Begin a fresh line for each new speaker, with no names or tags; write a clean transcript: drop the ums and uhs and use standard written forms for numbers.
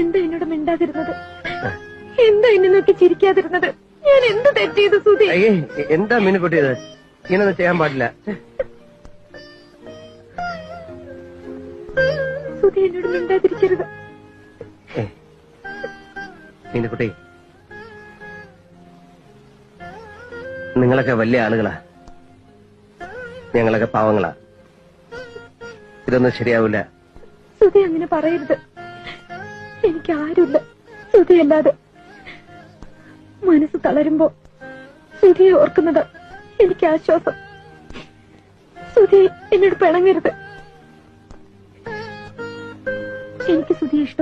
എന്താ എന്നോട് മിണ്ടാതിരുന്നത്? എന്താ എന്നെ നോക്കി ചിരിക്കാതിരുന്നത്? ഞാൻ എന്ത് തെറ്റിയത് സുധി?
എന്താ മീനുകുട്ടിയത്? ഇങ്ങനൊന്നും ചെയ്യാൻ പാടില്ല.
സുധി എന്നോട് മിണ്ടാതിരിക്കരുത്.
മീനുകുട്ടി, നിങ്ങളൊക്കെ വലിയ ആളുകളാ, ഞങ്ങളൊക്കെ പാവങ്ങളാ. ഇതൊന്നും ശരിയാവില്ല.
സുധി അങ്ങനെ പറയരുത്. എനിക്ക് ആരുമില്ല സുധിയല്ലാതെ. മനസ്സ് തളരുമ്പോ സുധിയെ ഓർക്കുന്നത് എനിക്ക് ആശ്വാസം. സുധി എന്നോട് പിണങ്ങരുത്. എനിക്ക് സുധിയെ ഇഷ്ടം.